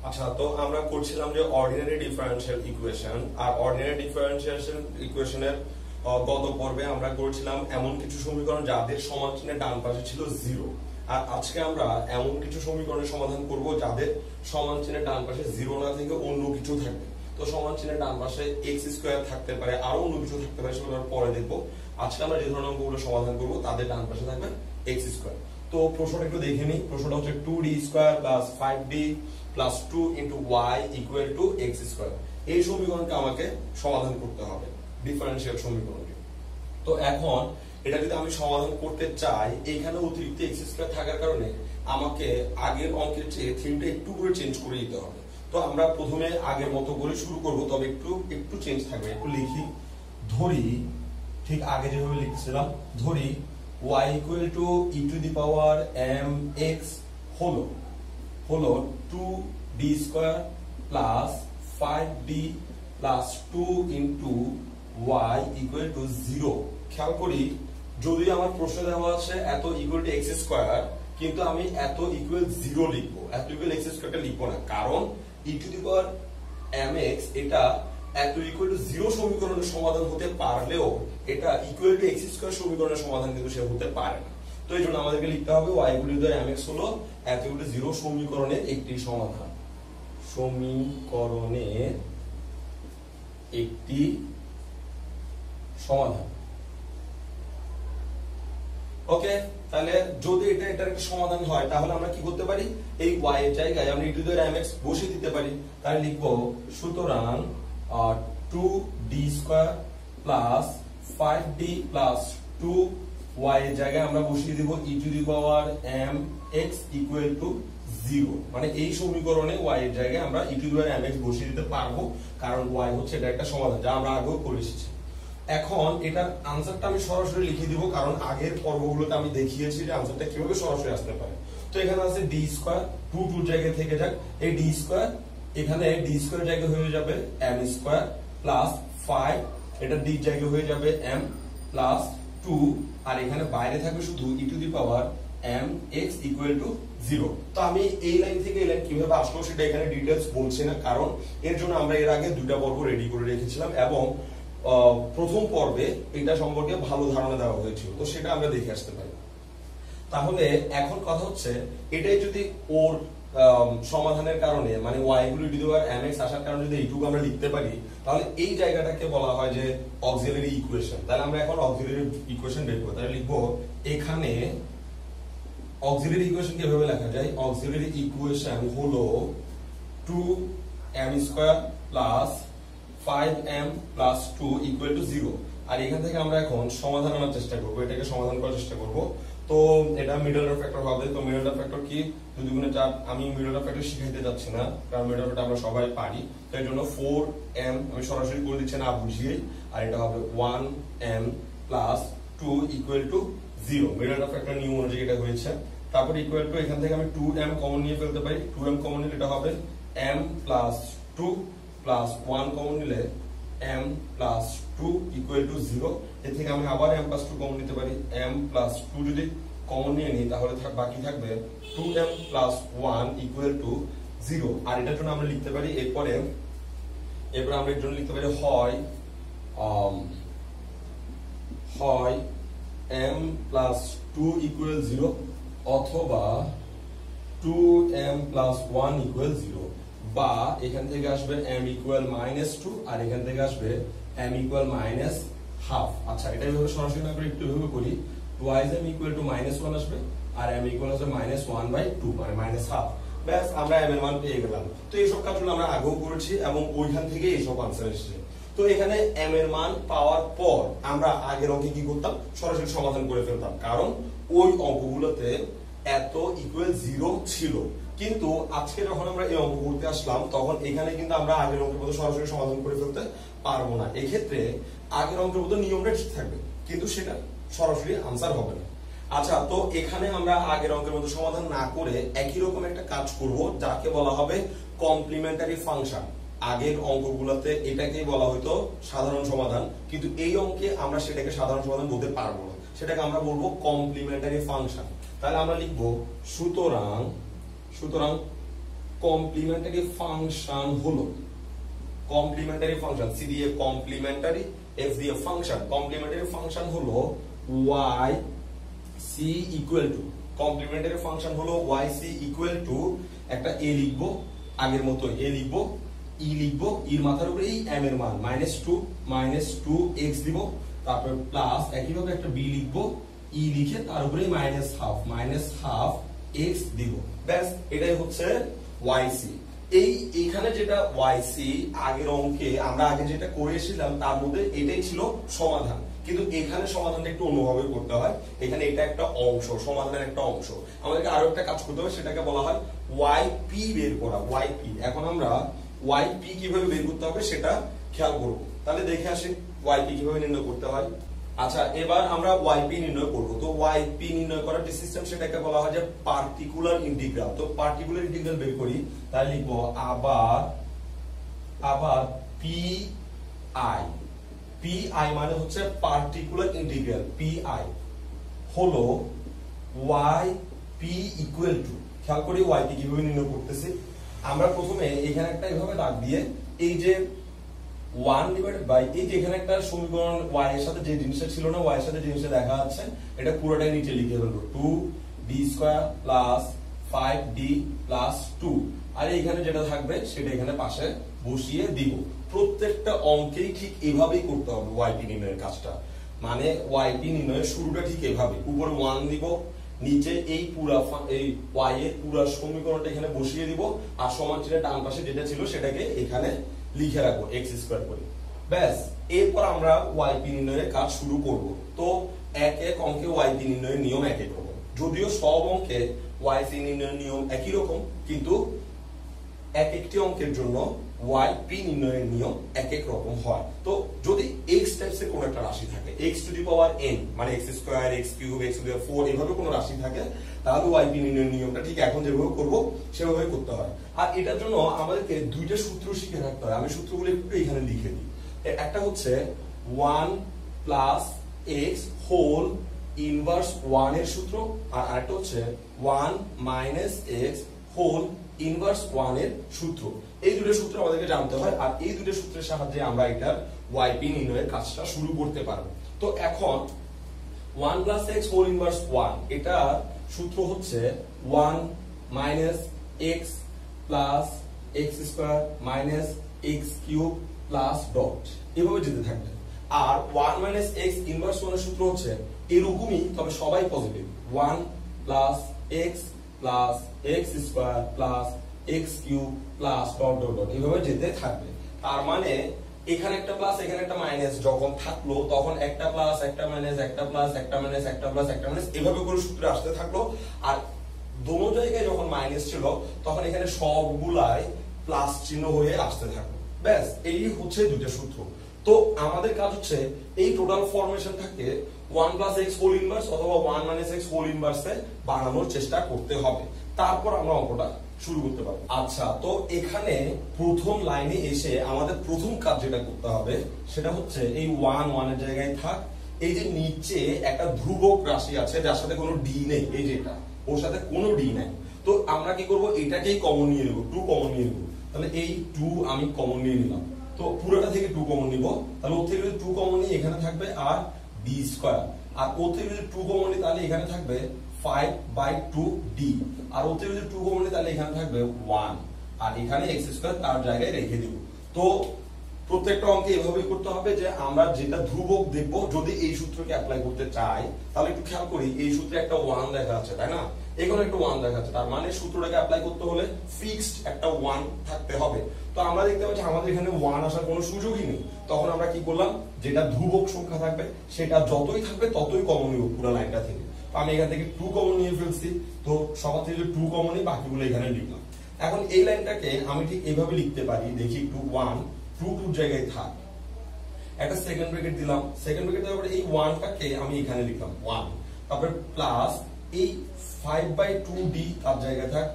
আচ্ছা, তো আমরা করছিলাম যে অর্ডিনারি ডিফারেনশিয়াল ইকুয়েশন। আর অর্ডিনারি ডিফারেনশিয়াল ইকুয়েশনের গত পর্বে আমরা করেছিলাম এমন কিছু সমীকরণ যাদের সমান চিহ্নের ডান পাশে ছিল জিরো। আর আজকে আমরা এমন কিছু সমীকরণের সমাধান করব যাদের সমান চিহ্নের ডান পাশে জিরো না থেকে অন্য কিছু থাকবে। তো সমান চিহ্নের ডান পাশে এক্স স্কোয়ার থাকতে পারে, আরো অন্য কিছু থাকতে পারে, সেগুলো পরে দেখবো। আজকে আমরা যে ধরনের অঙ্কগুলো সমাধান করবো তাদের ডান পাশে থাকবে এক্স স্কোয়ার। তো প্রশ্নটা একটু দেখে নিই। প্রশ্নটা হচ্ছে 2d square plus 5d plus 2 into y equal to x square. এই সমীকরণকে আমাকে সমাধান করতে হবে, ডিফারেনশিয়াল সমীকরণকে। তো এখন এটা যদি আমি সমাধান করতে চাই, এখানে অতিরিক্ত এক্স স্কোয়ার থাকার কারণে আমাকে আগের অঙ্কের চেয়ে থিমটা একটু করে চেঞ্জ করে দিতে হবে। তো আমরা প্রথমে আগের মতো করে শুরু করব, তবে একটু চেঞ্জ থাকবে। একটু লিখি, ধরি ঠিক আগে যেভাবে লিখছিলাম, ধরি y equal to E to the power mx হলো 2d square plus 5d plus 2 into y equal to 0। খেয়াল করি, যদি আমার প্রশ্ন দেওয়া আছে এত ইকুয়াল টু এক্স স্কয়ার, কিন্তু আমি এত ইকুয়াল 0 লিখবো, এত ইকুয়াল এক্স স্কয়ারটা লিখবো না, কারণ ই টু দি পাওয়ার mx এটা এত ইকুয়াল টু 0 সমীকরণের সমাধান হতে পারলেও এটা ইকুয়াল টু এক্স স্কয়ার সমীকরণের সমাধান কিন্তু সে হতে পারে না। তো এই জন্য আমাদেরকে লিখতে হবে y ইকুয়াল টু mx হলো এত ইকুয়াল টু 0 সমীকরণের একটি সমাধান, সমীকরণের একটি সমাধান। ওকে, তাহলে যদি এটার একটা সমাধান হয়, তাহলে আমরা কি করতে পারি, এই y এর জায়গায় আমরা ই টু দি mx বসিয়ে দিতে পারি। তাহলে লিখবো সুতরাং 2d square plus 5d plus 2y এর জায়গায় আমরা বসিয়ে দিব e to the power mx equal to 0। মানে এই সমীকরণে y এর জায়গায় আমরা ই টু দি পাওয়ার mx বসিয়ে দিতে পারবো, কারণ y হচ্ছে এটা একটা সমাধান যা আমরা আগেও করে এসেছি। এখন এটার আনসারটা আমি সরাসরি লিখে দিব, কারণ আগের পর্বগুলোতে আমি দেখিয়েছি যে আনসারটা কিভাবে সরাসরি আসতে পারে। তো এখানে আছে d স্কয়ার, 2 জায়গায় থেকে যাক, এই d স্কয়ার এখানে d স্কয়ার জায়গায় হয়ে যাবে m স্কয়ার প্লাস 5, এটা d জায়গায় হয়ে যাবে m প্লাস 2, আর এখানে বাইরে থাকবে শুধু e to the power mx equal to 0। তো আমি এই লাইন থেকে এই লাইন কিভাবে আসলো সেটা এখানে ডিটেইলস বলছি না, কারণ এর জন্য আমরা এর আগে দুইটা পর্ব রেডি করে রেখেছিলাম এবং প্রথম পর্বে এটা সম্পর্কে ভালো ধারণা দেওয়া হয়েছিল, তো সেটা আমরা দেখে আসতে পারি। তাহলে এখন কথা হচ্ছে, এটাই যদি ওর সমাধানের কারণে মানে y গুলো ই টু দি পাওয়ার mx আসার কারণে যদি এইটুকু আমরা লিখতে পারি, তাহলে এই জায়গাটাকে বলা হয় যে অক্সিলারি ইকুয়েশন। তাহলে আমরা এখন অক্সিলারি ইকুয়েশন বের করব। তাহলে লিখবো এখানে অক্সিলারি ইকুয়েশন কিভাবে লেখা যায়। অক্সিলারি ইকুয়েশন হলো 2m square plus 5m plus 2 equal to 0। আর এখান থেকে আমরা এখন সমাধান আনার চেষ্টা করব, এটাকে সমাধান করার চেষ্টা করব। তো এটা মিডল টার্ম ফ্যাক্টর হবে। তো মিডল টার্ম ফ্যাক্টর কি, 2 গুণে 4। আমি মিডল টার্ম ফ্যাক্টর শিখাইতে যাচ্ছি না, কারণ মিডল টার্মটা আমরা সবাই পারি। তো এর জন্য 4m আমি সরাসরি করে দিচ্ছি না বুঝিয়ে, আর এটা হবে 1m plus 2 equal to 0। Middle term factor নিয়ম অনুযায়ী এটা হয়েছে। তারপর ইকুয়াল টু এখান থেকে আমি 2m কমন নিয়ে ফেলতে পারি। 2m কমন নিলে এটা হবে m প্লাস 2 প্লাস 1 কমন নিলে m প্লাস 2 ইকুয়াল টু 0। এর থেকে আমি আবার m প্লাস 2 কমন নিতে পারি। m প্লাস 2 যদি কমন নিয়ে নিই, তাহলে বাকি থাকবে 2m প্লাস 1 ইকুয়াল টু 0। আর এটার জন্য আমরা লিখতে পারি এরপরে আমরা এর জন্য লিখতে পারি হয় m প্লাস 2 ইকুয়াল 0 অথবা 2m প্লাস 1 ইকুয়াল 0, বা এখান থেকে আসবে m ইকুয়াল -2 আর এখান থেকে আসবে m ইকুয়াল -half। আচ্ছা, এটা এইভাবে সরাসরি না করে একটু এভাবে করি, 2m ইকুয়াল টু -1 আসবে আর m ইকুয়াল আসবে -1/2 মানে -half। ব্যাস, আমরা m এর মান পেয়ে গেলাম। তো এইসব কাজগুলো আমরা আগেও করেছি এবং ওইখান থেকে এইসব আনসার এসেছে। তো এখানে m এর মান পাওয়ার পর আমরা আগের অঙ্কে কি করতাম, সরাসরি সমাধান করে ফেলতাম, কারণ ওই অঙ্কগুলোতে এত ইকুয়াল 0 ছিল। কিন্তু আজকে যখন আমরা এই অঙ্ক করতে আসলাম, তখন এখানে কিন্তু আমরা আগের অঙ্কের মতো সরাসরি সমাধান করে ফেলতে পারবো না। এক্ষেত্রে আগের অঙ্কের মতো নিয়মটা ঠিক থাকবে, কিন্তু সেটা সরাসরি আনসার হবে না। আচ্ছা, তো এখানে আমরা আগের অঙ্কের মতো সমাধান না করে একই রকম একটা কাজ করব, যাকে বলা হবে কমপ্লিমেন্টারি ফাংশন। আগের অঙ্কগুলোতে এটাকেই বলা হতো সাধারণ সমাধান, কিন্তু এই অঙ্কে আমরা সেটাকে সাধারণ সমাধান বলতে পারবো না, সেটাকে আমরা বলবো কমপ্লিমেন্টারি ফাংশন। তাহলে আমরা লিখবো সুতরাং কমপ্লিমেন্টারি ফাংশন হলো কমপ্লিমেন্টারি ফাংশন, সি দিয়ে কমপ্লিমেন্টারি, এফ দিয়ে ফাংশন, কমপ্লিমেন্টারি ফাংশন হলো y C equal to, complementary function হলো ওয়াই সি ইকুয়াল টু একটা এ লিখবো, আগের মতো এ লিখবো, ই লিখবো, এর মাথার উপরে এই এম এর মান -2 এক্স দিব, তারপর প্লাস একইভাবে একটা বি লিখবো, ই লিখে তার উপরে হাফ এক্স দিব। ব্যাস, এটাই হচ্ছে ওয়াই সি। এইখানে যেটা ওয়াই সি আগের অঙ্কে আমরা আগে যেটা করেছিলাম তার মধ্যে এটাই ছিল সমাধান, কিন্তু এখানে সমাধানটা একটু অন্যভাবে করতে হয়। এখানে এটা একটা অংশ, সমাধানের একটা অংশ। আমাদেরকে আরো একটা কাজ করতে হবে, সেটাকে বলা হয় ওয়াই পি বের করা, ওয়াই পি। এখন আমরা ওয়াই পি কিভাবে বের করতে হবে সেটা খেয়াল করব। তাহলে দেখে আসি ওয়াই পি কিভাবে নির্ণয় করতে হয়। আচ্ছা, এবার আমরা ওয়াই পি নির্ণয় করব। তো ওয়াই পি নির্ণয় করার যে সিস্টেম সেটাকে বলা হয় যে পার্টিকুলার ইন্টিগ্রাল। তো পার্টিকুলার ইন্টিগ্রাল বের করি, তাহলে লিখবো আবার পি আই মানে হচ্ছে পার্টিকুলার ইন্টিগ্রাল, পি আই হলো ওয়াই পি ইকুয়াল টু, খেয়াল করি ওয়াই পি কিভাবে নির্ণয় করতেছি। আমরা প্রথমে এখানে একটা এভাবে দাগ দিয়ে এই যে 1 ডিভাইডেড বাই এই যে এখানে একটা সমীকরণ y এর সাথে যে জিনিসটা ছিল না, y এর সাথে জিনিসটা দেখা যাচ্ছে, এটা পুরোটাই নিচে লিখে ফেলবো, 2d² প্লাস 5d প্লাস 2, আর এখানে যেটা থাকবে সেটা এখানে পাশে বসিয়ে দিব। প্রত্যেকটা অঙ্কেই ঠিক এভাবেই করতে হবে yp নির্ণয়ের কাজটা, মানে yp নির্ণয়ের শুরুটা ঠিক এভাবে, উপরে 1 দিব, নিচে এই পুরা এই y এর পুরা সমীকরণটা এখানে বসিয়ে দিব, আর সমান চিহ্নের ডান পাশে যেটা ছিল সেটাকে এখানে লিখে রাখবো x² করে। ব্যাস, এরপর আমরা yp নির্ণয়ের কাজ শুরু করব। তো এক এক অঙ্কে yp নির্ণয়ের নিয়ম এক এক রকম, যদিও সব অঙ্কে yc নির্ণয়ের নিয়ম একই রকম, কিন্তু এক একটি অঙ্কের জন্য yp নির্ণয়ের নিয়ম এক এক রকম হয়। তো যদি x টাইপসের কোন একটা রাশি থাকে, x to the power n মানে x square, x cube, x to the power 4 এভাবে কোন রাশি থাকে, তাহলে yp নির্ণয়ের নিয়মটা ঠিক এখন যেভাবে করব সেভাবে করতে হয়। আর এটার জন্য আমাদেরকে দুইটা সূত্র শিখে রাখতে হয়। আমি সূত্রগুলো একটু এখানে লিখে দিই। একটা হচ্ছে 1 প্লাস x হোল ইনভার্স 1 এর সূত্র, আর আরেকটা হচ্ছে 1 মাইনাস x হোল ইনভার্স 1 এর সূত্র। এই দুটো সূত্র আমাদেরকে জানতে হয়, আর এই দুটো সূত্রের সাহায্যে আমরা এটার yp নির্ণয়ের কাজটা শুরু করতে পারবো। তো এখন 1 প্লাস x হোল ইনভার্স 1 এটা সূত্র হচ্ছে 1 minus x plus x square minus x cube plus dot, এভাবে যেতে থাকবে। আর 1 মাইনাস x ইনভার্স 1 এর সূত্র হচ্ছে এরকমই, তবে সবাই positive, 1 plus x plus x square plus x cube plus dot dot dot, এভাবে যেতে থাকবে। তার মানে এখানে একটা প্লাস এখানে একটা মাইনাস যখন থাকলো, তখন একটা প্লাস একটা মাইনাস একটা প্লাস একটা মাইনাস একটা প্লাস একটা মাইনাস এভাবে করে সূত্রে আসতে থাকলো। আর দোনো জায়গায় যখন মাইনাস ছিল তখন এখানে সবগুলাই প্লাস চিহ্ন হয়ে আসতে থাকলো। ব্যাস, এই হচ্ছে দুইটা সূত্র। তো আমাদের কাজ হচ্ছে এই টোটাল ফরমেশন থাকে 1 প্লাস x হোল ইনভার্স অথবা 1 মাইনাস x হোল ইনভার্সে বানানোর চেষ্টা করতে হবে, তারপর আমরা অঙ্কটা শুরু করতে পারবো। আচ্ছা, তো এখানে প্রথম লাইনে এসে আমাদের প্রথম কাজ যেটা করতে হবে সেটা হচ্ছে এই 1 এর জায়গায় থাক, এই যে নিচে একটা ধ্রুবক রাশি আছে যার সাথে কোনো ডি নেই, এই যে এটা, ওর সাথে কোনো ডি নাই। তো আমরা কি করব, এটাকেই কমন নিয়ে নেব, 2 কমন নিয়ে নেব। তাহলে এই 2 আমি কমন নিয়ে নিলাম, তো পুরোটা থেকে 2 কমন নিব। তাহলে ওর থেকে যদি 2 কমন নিই এখানে থাকবে আর ডি স্কয়ার, আর ওর থেকে যদি 2 কমন নিই তাহলে এখানে থাকবে 5/2d, আর ওর থেকে যদি 2 কমন নিই তাহলে এখানে থাকবে 1, আর এখানে x স্কয়ার তার জায়গায় রেখে দিব। তো প্রত্যেকটা অঙ্কে এভাবেই করতে হবে যে আমরা যেটা ধ্রুবক দেখব, যদি এই সূত্রকে অ্যাপ্লাই করতে চাই তাহলে একটু খেয়াল করি, এই সূত্রে একটা 1 দেখা যাচ্ছে, তাই না? এখানে একটা 1 দেখা যাচ্ছে, তার মানে সূত্রটাকে অ্যাপ্লাই করতে হলে ফিক্সড একটা 1 থাকতে হবে। তো আমরা দেখতে পাচ্ছি আমাদের এখানে 1 আসার কোনো সুযোগই নেই। তখন আমরা কি করলাম, যেটা ধ্রুবক সংখ্যা থাকবে সেটা যতই থাকবে ততই কমন নিব পুরো লাইনটা থেকে। তো আমি এখান থেকে 2 কমন নিয়ে ফেলছি, তো সবার থেকে 2 কমন নিই, বাকিগুলো এখানে লিখলাম। এখন এই লাইনটাকে আমি ঠিক এইভাবে লিখতে পারি, দেখি একটু 1 2 জায়গায় থাক, একটা সেকেন্ড ব্র্যাকেট দিলাম, সেকেন্ড ব্র্যাকেট দেওয়ার পরে এই 1টাকে আমি এখানে লিখলাম 1, তারপর প্লাস এই 5/2d তার জায়গায় থাক,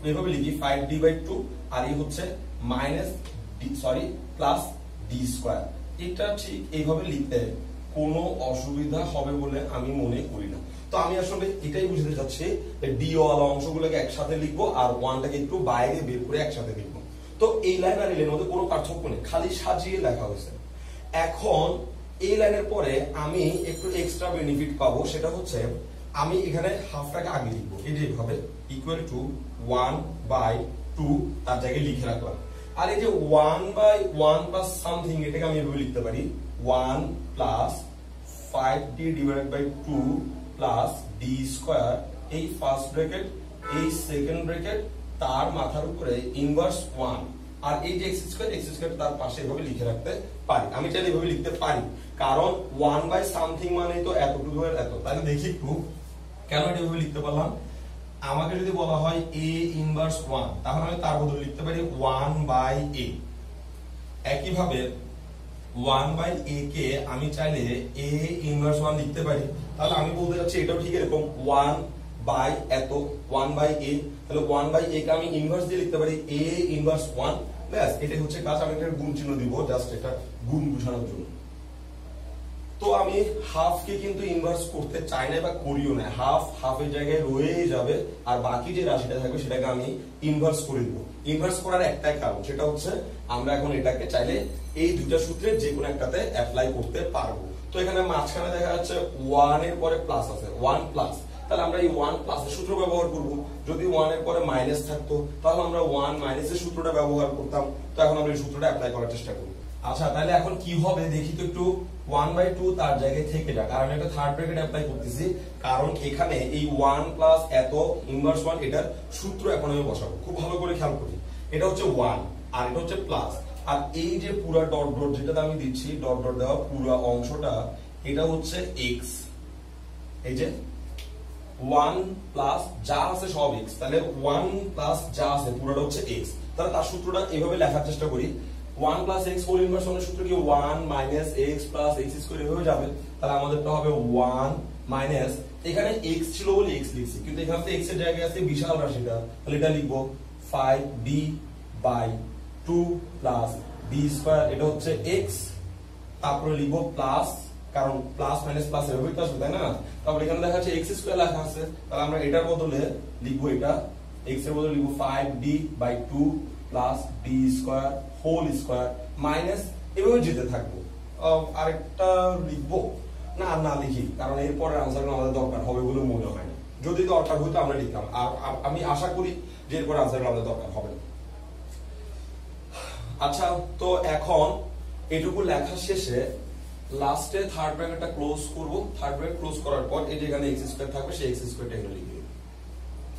এভাবে লিখি 5d/2, আর এই হচ্ছে মাইনাস প্লাস d স্কয়ার। এটা ঠিক এইভাবে লিখতে কোনো অসুবিধা হবে বলে আমি মনে করি না। তো তো আমি আসলে এটাই বুঝতে চাচ্ছি ডি ওয়ালা অংশগুলোকে একসাথে লিখবো আর ওয়ানটাকে একটু বাইরে বের করে একসাথে লিখবো। তো এই লাইন আর এই লাইনের মধ্যে কোনো পার্থক্য নেই, খালি সাজিয়ে লেখা হয়েছে। এখন এই লাইনের পরে আমি একটু এক্সট্রা বেনিফিট পাবো, সেটা হচ্ছে আমি এখানে হাফটাকে আগে লিখবো, এই যে ভাবে ইকুয়াল টু 1/2 তার জায়গায় লিখে রাখলাম। আর এই যে 1/1 প্লাস সামথিং, এটাকে আমি এভাবে লিখতে পারি 1 plus 5d divided by 2 plus d square, এই ফার্স্ট ব্র্যাকেট এই সেকেন্ড ব্র্যাকেট তার মাথার উপরে ইনভার্স 1, আর এই যে x স্কয়ার তার পাশে এভাবে লিখে রাখতে পারি। আমি চাইলে এভাবে লিখতে পারি, কারণ 1 বাই সামথিং মানে তো এতটুকু এত। তাহলে দেখি একটু কেন এটা এভাবে লিখতে পারলাম। আমাকে যদি বলা হয় a ইনভার্স 1, তাহলে আমি তার বদলে লিখতে পারি 1 বাই a। একইভাবে 1 বাই a কে আমি চাইলে a ইনভার্স 1 লিখতে পারি। তাহলে আমি বলতে চাচ্ছি এটাও ঠিক এরকম 1 বাই এত 1 বাই a, তাহলে 1 বাই a কে আমি ইনভার্স দিয়ে লিখতে পারি a ইনভার্স 1। ব্যাস, এটাই হচ্ছে কাজ। আমি একটা গুণ চিহ্ন দিব জাস্ট এটা গুণ বোঝানোর জন্য। তো আমি হাফ কে কিন্তু ইনভার্স করতে চাই না বা করিও না, হাফের জায়গায় রয়েই যাবে, আর বাকি যে রাশিটা থাকবে সেটাকে আমি ইনভার্স করে দিব। ইনভার্স করার একটাই কারণ, সেটা হচ্ছে আমরা এখন এটাকে চাইলে এই দুইটা সূত্রে যে কোনো একটাতে অ্যাপ্লাই করতে পারবো। তো এখানে মাঝখানে দেখা যাচ্ছে 1 এর পরে প্লাস আছে, 1 প্লাস, তাহলে আমরা এই 1 প্লাসের সূত্র ব্যবহার করব। যদি 1 এর পরে মাইনাস থাকতো তাহলে আমরা 1 মাইনাসের সূত্রটা ব্যবহার করতাম। তো এখন আমরা এই সূত্রটা অ্যাপ্লাই করার চেষ্টা করব। আচ্ছা, তাহলে এখন কি হবে দেখি তো একটু। 1/2 তার জায়গায় থেকে যাক, কারণ এটা থার্ড ব্র্যাকেট অ্যাপ্লাই করতেছি, কারণ এখানে এই 1 প্লাস এত ইনভার্স 1 এটার সূত্র এখন আমি বসাবো। খুব ভালো করে খেয়াল করি, এটা হচ্ছে 1 আর এটা হচ্ছে প্লাস, আর এই যে পুরো ডট ডট যেটা আমি দিচ্ছি, ডট ডট দেওয়া পুরো অংশটা এটা হচ্ছে x। এই যে 1 প্লাস যা আছে সব x, তাহলে 1 প্লাস যা আছে পুরোটা হচ্ছে x। তাহলে তার সূত্রটা এভাবে লেখার চেষ্টা করি। 1 প্লাস x হোল ইনভার্স 1 এর সূত্র কি 1 minus x plus x square এভাবে যাবে। তাহলে আমাদেরটা হবে 1 মাইনাস, এখানে x ছিল বলে x লিখছি, কিন্তু এখানে তো x এর জায়গায় আছে বিশাল রাশিটা, তাহলে এটা লিখবো 5d by 2 plus d square, এটা হচ্ছে x। তারপরে লিখবো প্লাস, কারণ প্লাস মাইনাস প্লাস এভাবেই তো আসবে, তাই না? তারপর এখানে দেখা যাচ্ছে x স্কয়ার লেখা আছে, তাহলে আমরা এটার বদলে লিখবো এটা x এর বদলে লিখবো 5d by 2 plus d square whole square minus, এভাবে যেতে থাকবো। আরেকটা লিখবো না, না লিখি, কারণ এরপরের আনসারগুলো আমাদের দরকার হবে বলে মনে হয় না। যদি দরকার হতো আমরা লিখতাম, আর আমি আশা করি যে এরপর আনসারগুলো আমাদের দরকার হবে না। আচ্ছা, তো এখন এটুকু লেখা শেষে লাস্টে থার্ড ব্র্যাকেটটা ক্লোজ করব। থার্ড ব্র্যাকেট ক্লোজ করার পর এই যে এখানে x স্কয়ার থাকবে, সেই x স্কয়ারটা এখানে লিখে দেব,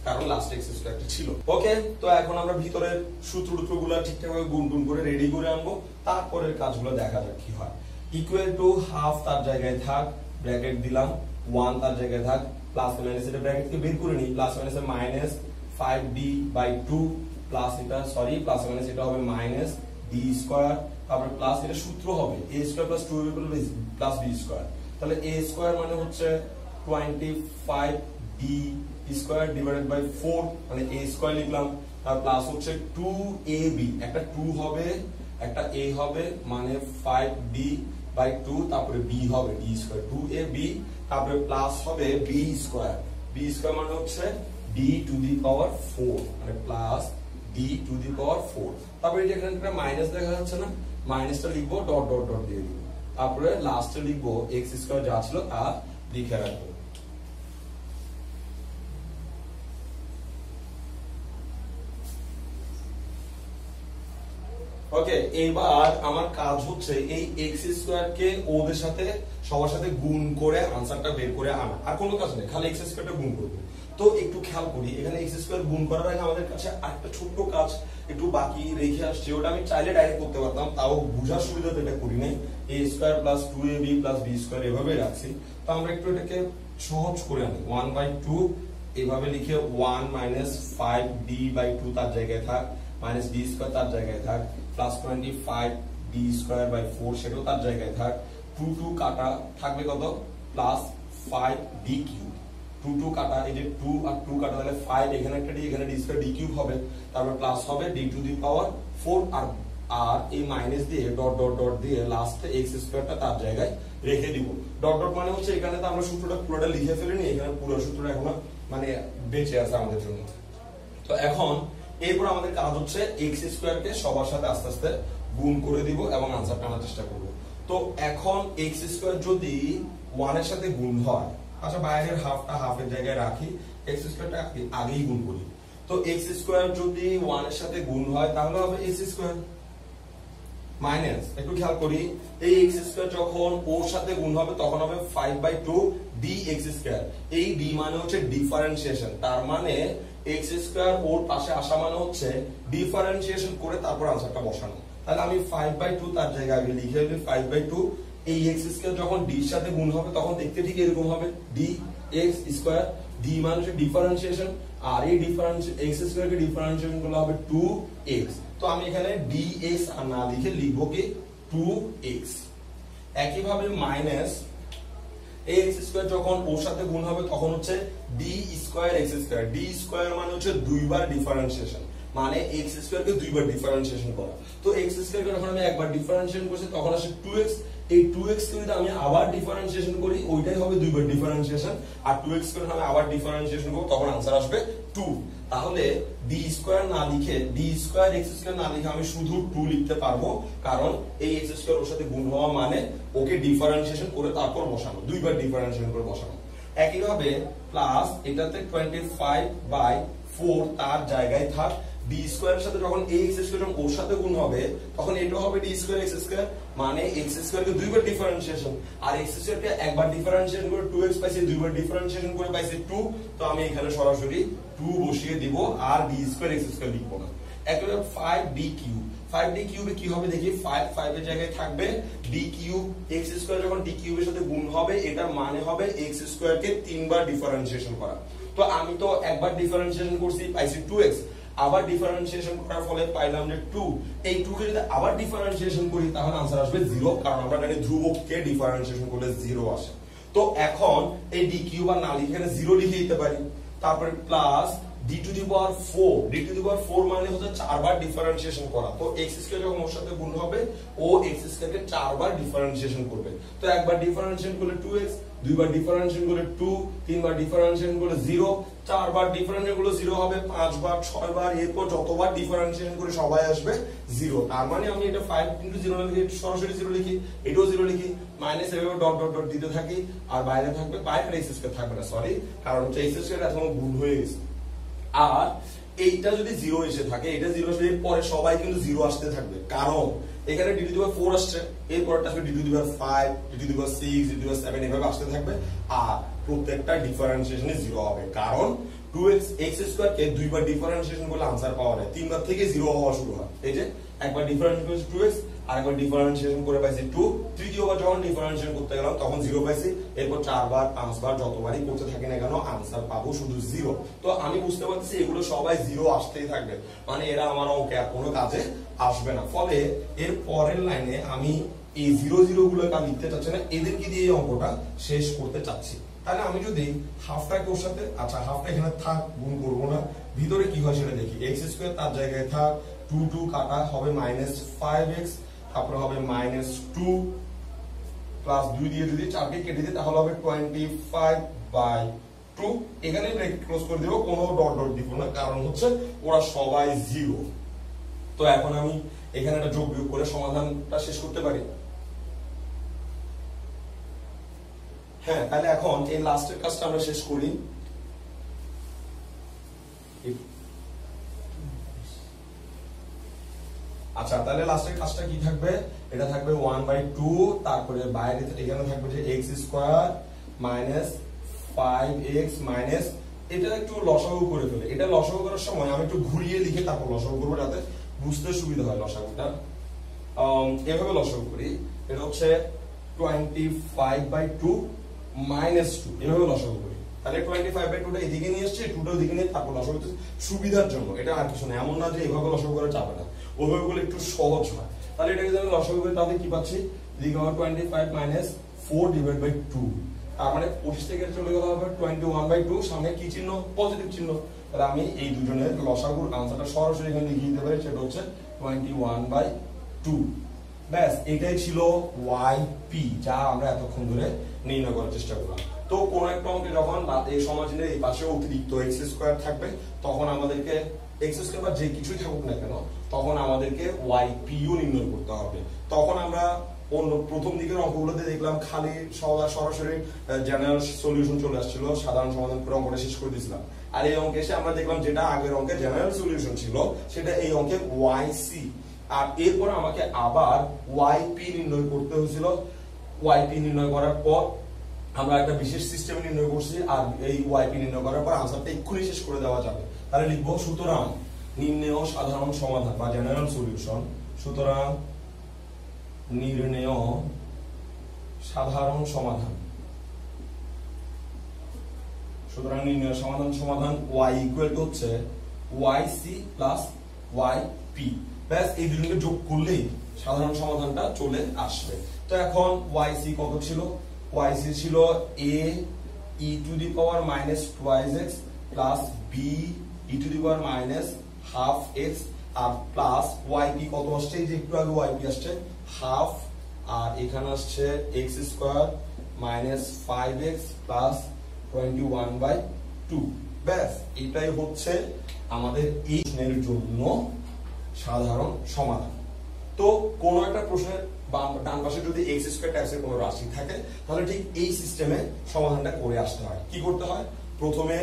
কারণ লাস্টে x স্কয়ারটা ছিল। ওকে, তো এখন আমরা ভিতরের সূত্রগুলো ঠিকঠাকভাবে গুণ করে রেডি করে আনবো, তারপরের কাজগুলো দেখা যাক কি হয়। ইকুয়াল টু হাফ তার জায়গায় থাক, ব্র্যাকেট দিলাম, 1 তার জায়গায় থাক, প্লাস মাইনাস এটা ব্র্যাকেটকে বের করে নিই, প্লাস মাইনাসে মাইনাস 5d বাই 2 প্লাস এটা প্লাস মাইনাস এটা হবে মাইনাস d স্কয়ার, তারপরে প্লাস এটা সূত্র হবে a square plus 2ab plus b square. তাহলে a স্কয়ার মানে হচ্ছে 25d স্কয়ার ডিভাইডেড বাই 4, মানে a স্কয়ার লিখলাম, তার প্লাস হচ্ছে 2ab, একটা 2 হবে একটা a হবে, মানে 5d বাই 2, তারপরে b হবে d স্কয়ার 2ab, তারপরে প্লাস হবে b স্কয়ার মানে হচ্ছে d টু দি পাওয়ার 4, মানে plus d to the power 4। তারপরে এই যে এখানে একটা মাইনাস দেখা যাচ্ছে না, মাইনাসটা লিখবো, ডট ডট ডট দিয়ে দিব, তারপরে লাস্টে লিখবো x স্কয়ার যা ছিল তা লিখে রাখবো। ওকে, এবার আমার কাজ হচ্ছে এই x স্কয়ার কে ওদের সাথে সবার সাথে গুণ করে আনসারটা বের করে আনা, আর কোনো কাজ নেই, খালি x স্কয়ারটা গুণ করব। তো একটু খেয়াল করি, এখানে x স্কয়ার গুণ করার আগে আমাদের কাছে আরেকটা ছোট্ট কাজ একটু বাকি রেখে আসছে, ওটা আমি চাইলে ডাইরেক্ট করতে পারতাম, তাও বুঝার সুবিধাতে এটা করি নাই। a square plus 2ab plus b square এভাবে রাখছি। তো আমরা একটু এটাকে সহজ করে আনি, 1/2 এভাবে লিখে 1 মাইনাস 5d বাই 2 তার জায়গায় থাক, মাইনাস d স্কয়ার তার জায়গায় থাক, প্লাস 25d স্কয়ার বাই 4 সেটাও তার জায়গায় থাক, 2 কাটা থাকবে কত, প্লাস 5d কিউব, 2 কাটা, এই যে 2 আর 2 কাটা, তাহলে 5, এখানে একটা d, এখানে d স্কয়ার d কিউব হবে, তারপর প্লাস হবে d টু দি পাওয়ার 4, আর আর এই মাইনাস দিয়ে ডট ডট ডট দিয়ে লাস্টে এক্স স্কয়ারটা তার জায়গায় রেখে দিব। ডট ডট মানে হচ্ছে এখানে তো আমরা সূত্রটা পুরোটা লিখে ফেলিনি, এখানে পুরো সূত্রটা এখনো মানে বেঁচে আছে আমাদের জন্য। তো এখন এরপর আমাদের কাজ হচ্ছে এক্স স্কয়ারকে সবার সাথে আস্তে আস্তে গুণ করে দিব এবং আনসার টানার চেষ্টা করব। তো এখন এক্স স্কয়ার যদি 1 এর সাথে গুণ হয়, আচ্ছা বাইরের হাফটা হাফের জায়গায় রাখি, এক্স স্কয়ারটা আগেই গুণ করি। তো এক্স স্কয়ার যদি 1 এর সাথে গুণ হয় তাহলে হবে এক্স স্কয়ার মাইনাস, একটু খেয়াল করি, এই এক্স স্কয়ার যখন ওর সাথে গুণ হবে তখন হবে 5/2 dx স্কয়ার। এই d মানে হচ্ছে ডিফারেন্সিয়েশন, তার মানে এক্স স্কয়ার ওর পাশে আসা মানে হচ্ছে ডিফারেন্সিয়েশন করে তারপর আনসারটা বসানো। তাহলে আমি 5/2 তার জায়গায় আগে লিখে দিই 5/2। এই এক্স স্কয়ার যখন d এর সাথে গুণ হবে তখন দেখতে ঠিক এরকম হবে dx স্কয়ার, d মানে হচ্ছে ডিফারেন্সিয়েশন, আর এই ডিফারেন্স এক্স স্কয়ার কে ডিফারেন্সিয়েশন করলে হবে 2x। তো আমি এখানে dx আর না লিখে লিখবো কি 2x। একইভাবে মাইনাস এই x স্কয়ার যখন ওর সাথে গুণ হবে তখন হচ্ছে d square x square. d square মানে হচ্ছে দুইবার ডিফারেন্সিয়েশন, মানে x স্কয়ার কে দুইবার ডিফারেন্সিয়েশন করা। তো x স্কয়ার কে যখন আমি একবার ডিফারেন্সিয়েশন করছি তখন আসে 2x। এই 2x কে যদি আমি আবার ডিফারেন্সিয়েশন করি ওইটাই হবে দুইবার ডিফারেন্সিয়েশন, আর 2x কে যখন আমি আবার ডিফারেন্সিয়েশন করব তখন आंसर আসবে 2। তাহলে d স্কয়ার না লিখে d স্কয়ার x স্কয়ার না লিখে আমি শুধু 2 লিখতে পারবো, কারণ এই x স্কয়ার ওর সাথে গুণ হওয়া মানে ওকে ডিফারেন্সিয়েশন করে তারপর বসানো, দুইবার ডিফারেন্সিয়েশন করে বসানো। একইভাবে প্লাস এটাতে 25/4 তার জায়গায় থাক, d স্কয়ারের সাথে যখন x স্কয়ার যখন ওর সাথে গুণ হবে তখন এটা হবে d স্কয়ার x স্কয়ার, মানে x স্কয়ার কে দুইবার ডিফারেন্সিয়েশন, আর x স্কয়ার কে একবার ডিফারেন্সিয়েশন করে 2x পাইছি, দুইবার ডিফারেন্সিয়েশন করে পাইছি 2। তো আমি এখানে সরাসরি 2 বসিয়ে দিব আর d স্কয়ার x স্কয়ার লিখব না। একইভাবে 5d কিউব, 5d কিউবে কি হবে দেখি, 5 এর জায়গায় থাকবে d কিউব, x স্কয়ার যখন d কিউবের সাথে গুণ হবে এটার মানে হবে x স্কয়ার কে তিনবার ডিফারেন্সিয়েশন করা। তো আমি তো একবার ডিফারেন্সিয়েশন করছি পাইছি 2x, আবার ডিফারেন্সিয়েশন করার ফলে পাইলাম যে 2। এই 2 কে যদি আবার ডিফারেন্সিয়েশন করি তাহলে आंसर আসবে 0, কারণ আমরা জানি ধ্রুবককে ডিফারেন্সিয়েশন করলে 0 আসে। তো এখন এই d কিউব আর না লিখে এখানে 0 লিখে দিতে পারি। তারপরে plus d to the power 4, d to the power 4 মানে হচ্ছে 4 বার ডিফারেন্সিয়েশন করা। তো x স্কয়ার যখন ওর সাথে গুণ হবে ও x স্কয়ার কে 4 বার ডিফারেন্সিয়েশন করবে। তো একবার ডিফারেন্সিয়েশন করলে 2x, দুইবার ডিফারেন্সিয়েশন করলে 2, তিনবার ডিফারেন্সিয়েশন করলে 0, চারবার ডিফারেন্সিয়েশন করলে 0 হবে, 5 বার 6 বার, এরপর যতবার ডিফারেন্সিয়েশন করে সবাই আসবে 0। তার মানে আমি এটা 5 * 0 লিখি, সরাসরি 0 লিখি, এটাও 0 লিখি, মাইনাস এভাবে ডট ডট ডট দিতে থাকি, আর বাইরে থাকবে বাইরে x স্কয়ার থাকবে না, সরি, কারণ হচ্ছে x স্কয়ার এখন গুণ হয়ে গেছে। আর এইটা যদি 0 এসে থাকে, এটা 0 এসে পরে সবাই কিন্তু 0 আসতে থাকবে, কারণ এখানে d টু দি পাওয়ার 4 আসছে, এরপরটা আসবে d to the power 5, d to the power 6, d to the power 7 এভাবে আসতে থাকবে, আর প্রত্যেকটা ডিফারেন্সিয়েশনে 0 হবে, কারণ 2x x স্কয়ার কে দুইবার ডিফারেন্সিয়েশন করলে आंसर পাওয়া যায়, তিনবার থেকে 0 হওয়া শুরু হয়। এই যে একবার ডিফারেন্সিয়েশন করেছি 2x, আরেকবার ডিফারেন্সিয়েশন করে পাইছি 2, তৃতীয়বার যখন ডিফারেন্সিয়েশন করতে গেলাম তখন 0 পাইছি, এরপর 4 বার 5 বার যতবারই করতে থাকি না কেন आंसर পাবো শুধু 0। তো আমি বুঝতে পারতেছি এগুলো সবাই 0 আসতেই থাকবে, মানে এরা আমার অঙ্কে আর কোনো কাজে আসবে না। ফলে এর পরের লাইনে আমি এই 0 0 গুলোকে আমি লিখতে চাচ্ছি না, এদেরকে দিয়ে এই অঙ্কটা শেষ করতে চাচ্ছি। তাহলে আমি যদি হাফটাকে ওর সাথে, আচ্ছা হাফটা এখানে থাক, গুণ করব না, ভিতরে কি হয় সেটা দেখি। x স্কয়ার তার জায়গায় থাক, 2 2 কাটা হবে -5x, তারপর হবে -2 প্লাস 2 দিয়ে যদি 4 কে কেটে দিই তাহলে হবে 25/2। এখানে ব্র্যাকেট ক্লোজ করে দেব, কোনো ডট ডট দিব না, কারণ হচ্ছে ওরা সবাই 0। তো এখন আমি এখানে একটা যোগ বিয়োগ করে সমাধানটা শেষ করতে পারি। হ্যাঁ, তাহলে এখন এই লাস্টের কাজটা আমরা শেষ করি। আচ্ছা, তাহলে লাস্টের কাজটা কি থাকবে, এটা থাকবে 1/2, তারপরে বাইরে এখানে থাকবে যে x square minus 5x minus, এটা একটু লসাগু করে ফেলে। এটা লসাগু করার সময় আমি একটু ঘুরিয়ে লিখে তারপর লসাগু করবো, যাতে বুঝতে সুবিধা হয় লসাগুটা। এভাবে লসাগু করি, এটা হচ্ছে 25/2 -2, এভাবে লসাগু করি। তাহলে 25/2টা এদিকে নিয়ে আসছে, 2টা ওদিকে নিয়ে তারপর লসাগু সুবিধার জন্য, এটা আর কিছু না, এমন না যে এভাবে লসাগু করা যাবে না, ওভাবে করলে একটু সহজ হয়। তাহলে এটাকে যদি আমি লসাগু করি তাহলে কি পাচ্ছি, এদিকে আমার 25 - 4/2, তার মানে 25 থেকে চলে গেল হবে 21/2, সামনে কি চিহ্ন, পজিটিভ চিহ্ন। তাহলে আমি এই দুজনের লসাগুর আনসারটা সরাসরি এখানে লিখে দিতে পারি, সেটা হচ্ছে 21/2। 2। ব্যাস এটাই ছিল yp, যা আমরা এতক্ষণ ধরে নির্ণয় করার চেষ্টা করলাম। তো কোন একটা অঙ্কে যখন এই সমাধানের এই পাশে অতিরিক্ত x স্কয়ার থাকবে, তখন আমাদেরকে x স্কয়ার বা যে কিছুই থাকুক না কেন, তখন আমাদেরকে yp ও নির্ণয় করতে হবে। তখন আমরা অন্য প্রথম দিকের অঙ্কগুলোতে দেখলাম খালি সরাসরি জেনারেল সলিউশন চলে আসছিল, সাধারণ সমাধান করে অঙ্কটা শেষ করে দিয়েছিলাম। আর এই অঙ্কে এসে আমরা দেখলাম যেটা আগের অঙ্কে জেনারেল সলিউশন ছিল, সেটা এই অঙ্কে yc। আর এরপর আমাকে আবার yp নির্ণয় করতে হয়েছিল। yp নির্ণয় করার পর আমরা একটা বিশেষ সিস্টেম নির্ণয় করছি, আর এই yp নির্ণয় করার পর আনসারটা এক্ষুনি শেষ করে দেওয়া যাবে। তাহলে লিখবো সুতরাং নির্ণেয় সাধারণ সমাধান বা জেনারেল সলিউশন, সুতরাং নির্ণেয় সাধারণ সমাধান, সুতরাং নির্ণেয় সমাধান y ইকুয়াল টু হচ্ছে yc প্লাস yp। ব্যাস এই দুটোকে যোগ করলেই সাধারণ সমাধানটা চলে আসবে। তো এখন yc কত ছিল? yc ছিল a e to the power minus twice x plus b e to the power minus half x, আর প্লাস yp কত আসছে? এই যে একটু আগে yp আসছে হাফ, আর এখানে আসছে x square minus 5x plus 21/2। ব্যাস এটাই হচ্ছে আমাদের এই প্রশ্নের জন্য সাধারণ সমাধান। তো কোন একটা প্রশ্নের ডান পাশে যদি x স্কয়ার টাইপসের কোনো রাশি থাকে, তাহলে ঠিক এই সিস্টেমে সমাধানটা করে আসতে হয়। কি করতে হয়? প্রথমে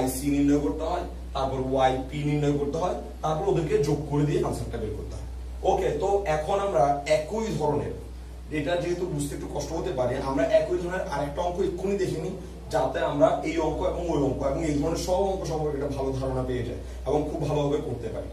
yc নির্ণয় করতে হয়, তারপর yp নির্ণয় করতে হয়, তারপর ওদেরকে যোগ করে দিয়ে আনসারটা বের করতে হয়। ওকে, তো এখন আমরা একই ধরনের, এটা যেহেতু বুঝতে একটু কষ্ট হতে পারে, আমরা একই ধরনের আরেকটা অঙ্ক এক্ষুনি দেখে নিই, যাতে আমরা এই অঙ্ক এবং ওই অঙ্ক এবং এই ধরনের সব অঙ্ক সম্পর্কে একটা ভালো ধারণা পেয়ে যাই এবং খুব ভালোভাবে করতে পারি।